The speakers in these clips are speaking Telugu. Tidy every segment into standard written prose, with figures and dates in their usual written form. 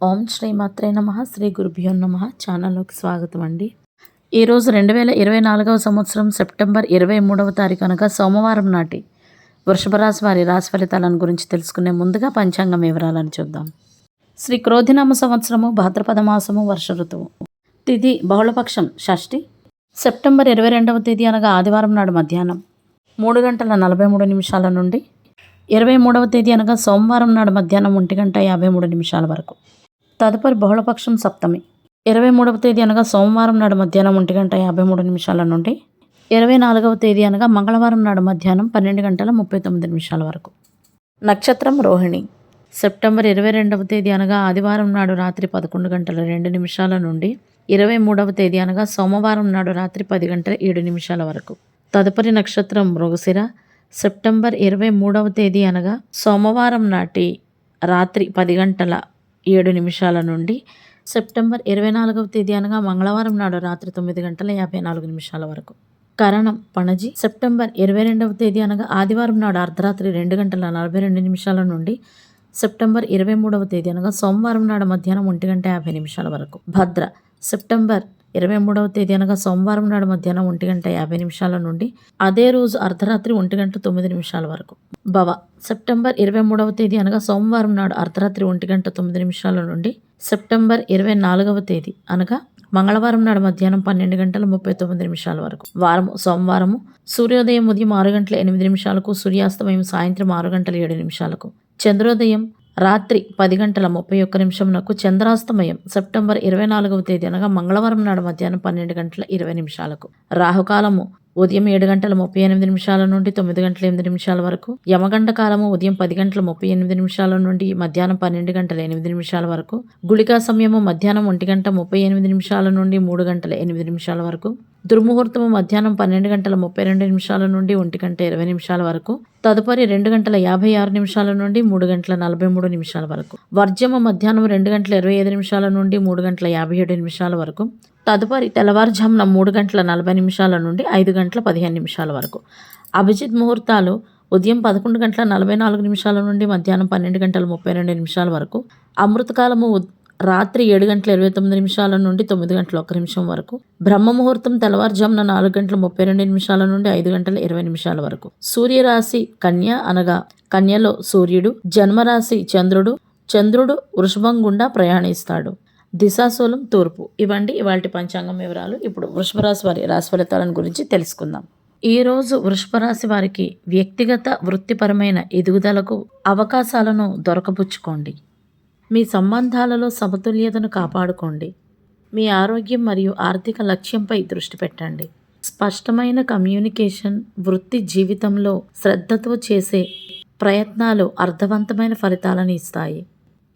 ఓం శ్రీ మాత్రే నమః. శ్రీ గురుభ్యో నమః. ఛానల్లోకి స్వాగతం అండి. ఈరోజు 2024వ సంవత్సరం సెప్టెంబర్ 23వ తారీఖు అనగా సోమవారం నాటి వృషభ రాశి వారి రాశి ఫలితాలను గురించి తెలుసుకునే ముందుగా పంచాంగం వివరాలను చూద్దాం. శ్రీ క్రోధినామ సంవత్సరము భాద్రపద మాసము వర్ష ఋతువు. తిథి బహుళపక్షం షష్ఠి. సెప్టెంబర్ 22వ తేదీ అనగా ఆదివారం నాడు మధ్యాహ్నం 3:43 నుండి 23వ తేదీ అనగా సోమవారం నాడు మధ్యాహ్నం 1:53 వరకు. తదుపరి బహుళపక్షం సప్తమి. 23వ తేదీ అనగా సోమవారం నాడు మధ్యాహ్నం 1:53 నుండి 24వ తేదీ అనగా మంగళవారం నాడు మధ్యాహ్నం 12:39 వరకు. నక్షత్రం రోహిణి. సెప్టెంబర్ 22వ తేదీ అనగా ఆదివారం నాడు రాత్రి 11:02 నుండి 23వ తేదీ అనగా సోమవారం నాడు రాత్రి 10:07 వరకు. తదుపరి నక్షత్రం మృగశిర. సెప్టెంబర్ 23వ తేదీ అనగా సోమవారం నాటి రాత్రి 10:07 నుండి సెప్టెంబర్ 24వ తేదీ అనగా మంగళవారం నాడు రాత్రి 9:54 వరకు. కరణం పణజి. సెప్టెంబర్ 22వ తేదీ అనగా ఆదివారం నాడు అర్ధరాత్రి 2:42 నుండి సెప్టెంబర్ 23వ తేదీ అనగా సోమవారం నాడు మధ్యాహ్నం 1:50 వరకు. భద్ర. సెప్టెంబర్ 23వ తేదీ అనగా సోమవారం నాడు మధ్యాహ్నం 1:50 నుండి అదే రోజు అర్ధరాత్రి 1:09 వరకు. భవ. సెప్టెంబర్ 23వ తేదీ అనగా సోమవారం నాడు అర్ధరాత్రి 1:09 నుండి సెప్టెంబర్ 24వ తేదీ అనగా మంగళవారం నాడు మధ్యాహ్నం 12:39 వరకు. వారము సోమవారము. సూర్యోదయం ఉదయం 6:08 సూర్యాస్తమయం సాయంత్రం 6:07. చంద్రోదయం రాత్రి 10:31 చంద్రాస్తమయం సెప్టెంబర్ 24వ తేదీ అనగా మంగళవారం నాడు మధ్యాహ్నం 12:20. రాహుకాలము ఉదయం 7:38 నుండి 9:08 వరకు. యమగండ కాలము ఉదయం 10:38 నుండి మధ్యాహ్నం 12:08 వరకు. గుళికా సమయము మధ్యాహ్నం 1:38 నుండి 3:08 వరకు. దుర్ముహూర్తము మధ్యాహ్నం 12:32 నుండి 1:20 వరకు. తదుపరి 2:56 నుండి 3:43 వరకు. వర్జము మధ్యాహ్నం 2:25 నుండి 3:57 వరకు. తదుపరి తెల్లవారుజామున 3:40 నుండి 5:15 వరకు. అభిజిత్ ముహూర్తాలు ఉదయం 11:44 నుండి మధ్యాహ్నం 12:32 వరకు. అమృతకాలము రాత్రి 7:29 నుండి 9:01 వరకు. బ్రహ్మ ముహూర్తం తెల్లవారుజామున 4:32 నుండి 5:20 వరకు. సూర్యరాశి కన్య అనగా కన్యలో సూర్యుడు. జన్మరాశి చంద్రుడు. చంద్రుడు వృషభం గుండా ప్రయాణిస్తాడు. దిశాశూలం తూర్పు. ఇవండి ఇవాల్టి పంచాంగం వివరాలు. ఇప్పుడు వృషభ రాశి వారి రాశి ఫలితాలను గురించి తెలుసుకుందాం. ఈరోజు వృషభ రాశి వారికి వ్యక్తిగత వృత్తిపరమైన ఎదుగుదలకు అవకాశాలను దొరకబుచ్చుకోండి. మీ సంబంధాలలో సమతుల్యతను కాపాడుకోండి. మీ ఆరోగ్యం మరియు ఆర్థిక లక్ష్యంపై దృష్టి పెట్టండి. స్పష్టమైన కమ్యూనికేషన్ వృత్తి జీవితంలో శ్రద్ధతో చేసే ప్రయత్నాలు అర్థవంతమైన ఫలితాలను ఇస్తాయి.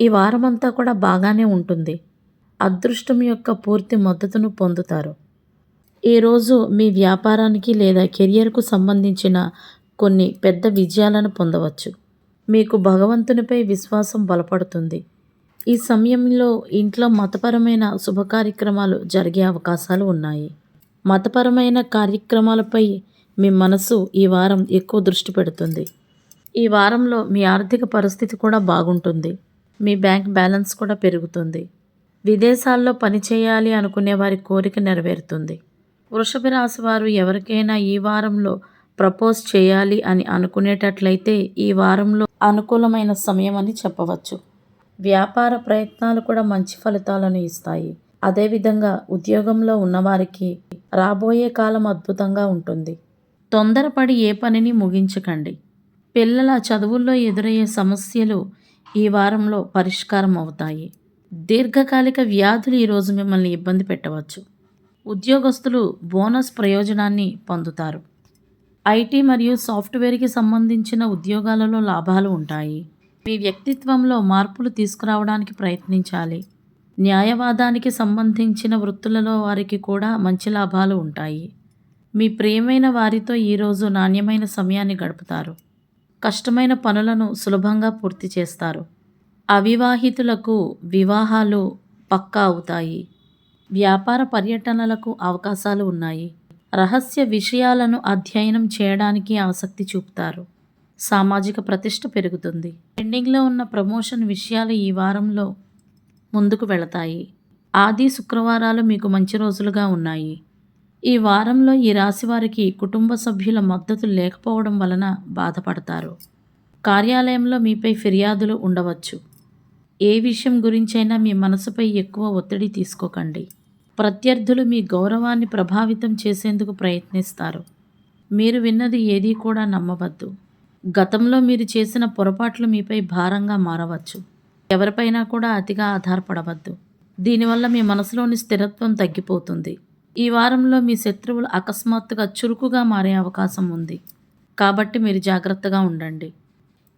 ఈ వారమంతా కూడా బాగానే ఉంటుంది. అదృష్టం యొక్క పూర్తి మద్దతును పొందుతారు. ఈరోజు మీ వ్యాపారానికి లేదా కెరియర్కు సంబంధించిన కొన్ని పెద్ద విజయాలను పొందవచ్చు. మీకు భగవంతునిపై విశ్వాసం బలపడుతుంది. ఈ సమయంలో ఇంట్లో మతపరమైన శుభ కార్యక్రమాలు జరిగే అవకాశాలు ఉన్నాయి. మతపరమైన కార్యక్రమాలపై మీ మనసు ఈ వారం ఎక్కువ దృష్టి పెడుతుంది. ఈ వారంలో మీ ఆర్థిక పరిస్థితి కూడా బాగుంటుంది. మీ బ్యాంక్ బ్యాలెన్స్ కూడా పెరుగుతుంది. విదేశాల్లో పనిచేయాలి అనుకునే వారి కోరిక నెరవేరుతుంది. వృషభ రాశి వారు ఎవరికైనా ఈ వారంలో ప్రపోజ్ చేయాలి అని అనుకునేటట్లయితే ఈ వారంలో అనుకూలమైన సమయం అని చెప్పవచ్చు. వ్యాపార ప్రయత్నాలు కూడా మంచి ఫలితాలను ఇస్తాయి. అదేవిధంగా ఉద్యోగంలో ఉన్నవారికి రాబోయే కాలం అద్భుతంగా ఉంటుంది. తొందరపడి ఏ పనిని ముగించకండి. పిల్లల చదువుల్లో ఎదురయ్యే సమస్యలు ఈ వారంలో పరిష్కారం అవుతాయి. దీర్ఘకాలిక వ్యాధులు ఈరోజు మిమ్మల్ని ఇబ్బంది పెట్టవచ్చు. ఉద్యోగస్తులు బోనస్ ప్రయోజనాన్ని పొందుతారు. ఐటీ మరియు సాఫ్ట్వేర్కి సంబంధించిన ఉద్యోగాలలో లాభాలు ఉంటాయి. మీ వ్యక్తిత్వంలో మార్పులు తీసుకురావడానికి ప్రయత్నించాలి. న్యాయవాదానికి సంబంధించిన వృత్తులలో వారికి కూడా మంచి లాభాలు ఉంటాయి. మీ ప్రియమైన వారితో ఈరోజు నాణ్యమైన సమయాన్ని గడుపుతారు. కష్టమైన పనులను సులభంగా పూర్తి చేస్తారు. అవివాహితులకు వివాహాలు పక్కా అవుతాయి. వ్యాపార పర్యటనలకు అవకాశాలు ఉన్నాయి. రహస్య విషయాలను అధ్యయనం చేయడానికి ఆసక్తి చూపుతారు. సామాజిక ప్రతిష్ట పెరుగుతుంది. పెండింగ్లో ఉన్న ప్రమోషన్ విషయాలు ఈ వారంలో ముందుకు వెళతాయి. ఆది, శుక్రవారాలు మీకు మంచి రోజులుగా ఉన్నాయి. ఈ వారంలో ఈ రాశి వారికి కుటుంబ సభ్యుల మద్దతు లేకపోవడం వలన బాధపడతారు. కార్యాలయంలో మీపై ఫిర్యాదులు ఉండవచ్చు. ఏ విషయం గురించైనా మీ మనసుపై ఎక్కువ ఒత్తిడి తీసుకోకండి. ప్రత్యర్థులు మీ గౌరవాన్ని ప్రభావితం చేసేందుకు ప్రయత్నిస్తారు. మీరు విన్నది ఏదీ కూడా నమ్మవద్దు. గతంలో మీరు చేసిన పొరపాట్లు మీపై భారంగా మారవచ్చు. ఎవరిపైనా కూడా అతిగా ఆధారపడవద్దు. దీనివల్ల మీ మనసులోని స్థిరత్వం తగ్గిపోతుంది. ఈ వారంలో మీ శత్రువులు అకస్మాత్తుగా చురుకుగా మారే అవకాశం ఉంది. కాబట్టి మీరు జాగ్రత్తగా ఉండండి.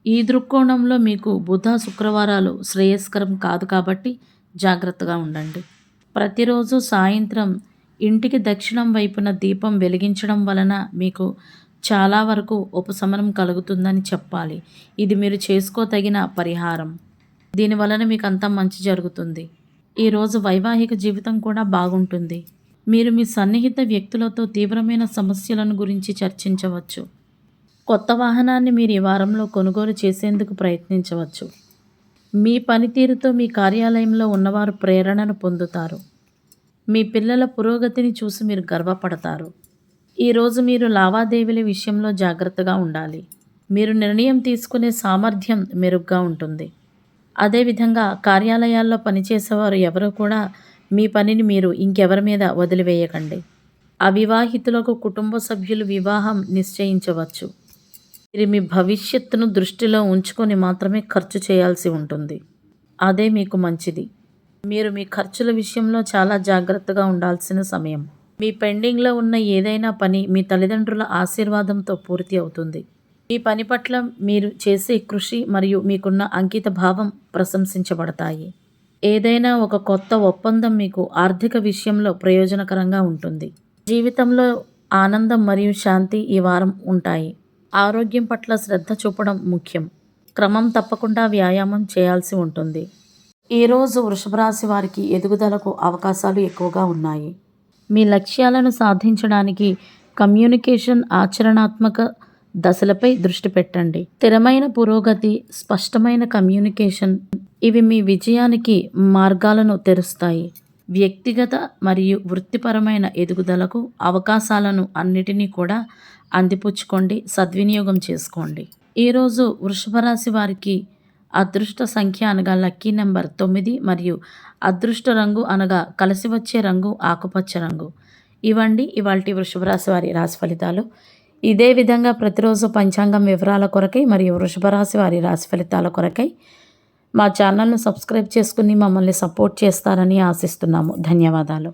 ఈ దృక్కోణంలో మీకు బుధ, శుక్రవారాలు శ్రేయస్కరం కాదు కాబట్టి జాగ్రత్తగా ఉండండి. ప్రతిరోజు సాయంత్రం ఇంటికి దక్షిణం వైపున దీపం వెలిగించడం వలన మీకు చాలా వరకు ఉపశమనం కలుగుతుందని చెప్పాలి. ఇది మీరు చేసుకోదగిన పరిహారం. దీనివలన మీకు అంతా మంచి జరుగుతుంది. ఈరోజు వైవాహిక జీవితం కూడా బాగుంటుంది. మీరు మీ సన్నిహిత వ్యక్తులతో తీవ్రమైన సమస్యలను గురించి చర్చించవచ్చు. కొత్త వాహనాన్ని మీరు ఈ వారంలో కొనుగోలు చేసేందుకు ప్రయత్నించవచ్చు. మీ పనితీరుతో మీ కార్యాలయంలో ఉన్నవారు ప్రేరణను పొందుతారు. మీ పిల్లల పురోగతిని చూసి మీరు గర్వపడతారు. ఈరోజు మీరు లావాదేవీల విషయంలో జాగ్రత్తగా ఉండాలి. మీరు నిర్ణయం తీసుకునే సామర్థ్యం మెరుగ్గా ఉంటుంది. అదేవిధంగా కార్యాలయాల్లో పనిచేసేవారు ఎవరు కూడా మీ పనిని మీరు ఇంకెవరి మీద వదిలివేయకండి. అవివాహితులకు కుటుంబ సభ్యులు వివాహం నిశ్చయించవచ్చు. మీరు మీ భవిష్యత్తును దృష్టిలో ఉంచుకొని మాత్రమే ఖర్చు చేయాల్సి ఉంటుంది. అదే మీకు మంచిది. మీరు మీ ఖర్చుల విషయంలో చాలా జాగ్రత్తగా ఉండాల్సిన సమయం. మీ పెండింగ్లో ఉన్న ఏదైనా పని మీ తల్లిదండ్రుల ఆశీర్వాదంతో పూర్తి అవుతుంది. మీ పని పట్ల మీరు చేసే కృషి మరియు మీకున్న అంకిత భావం ప్రశంసించబడతాయి. ఏదైనా ఒక కొత్త ఒప్పందం మీకు ఆర్థిక విషయంలో ప్రయోజనకరంగా ఉంటుంది. జీవితంలో ఆనందం మరియు శాంతి ఈ వారం ఉంటాయి. ఆరోగ్యం పట్ల శ్రద్ధ చూపడం ముఖ్యం. క్రమం తప్పకుండా వ్యాయామం చేయాల్సి ఉంటుంది. ఈరోజు వృషభ రాశి వారికి ఎదుగుదలకు అవకాశాలు ఎక్కువగా ఉన్నాయి. మీ లక్ష్యాలను సాధించడానికి కమ్యూనికేషన్, ఆచరణాత్మక దశలపై దృష్టి పెట్టండి. స్థిరమైన పురోగతి, స్పష్టమైన కమ్యూనికేషన్ ఇవి మీ విజయానికి మార్గాలను తెరుస్తాయి. వ్యక్తిగత మరియు వృత్తిపరమైన ఎదుగుదలకు అవకాశాలను అన్నిటినీ కూడా అందిపుచ్చుకోండి, సద్వినియోగం చేసుకోండి. ఈరోజు వృషభ రాశి వారికి అదృష్ట సంఖ్య అనగా లక్కీ నెంబర్ 9 మరియు అదృష్ట రంగు అనగా కలిసి వచ్చే రంగు ఆకుపచ్చ రంగు. ఇవండి ఇవాల్టి వృషభ రాశి వారి రాశి ఫలితాలు. ఇదే విధంగా ప్రతిరోజు పంచాంగం వివరాల కొరకై మరియు వృషభ రాశి వారి రాశి ఫలితాల కొరకై మా ఛానల్ను సబ్స్క్రైబ్ చేసుకుని మమ్మల్ని సపోర్ట్ చేస్తారని ఆశిస్తున్నాము. ధన్యవాదాలు.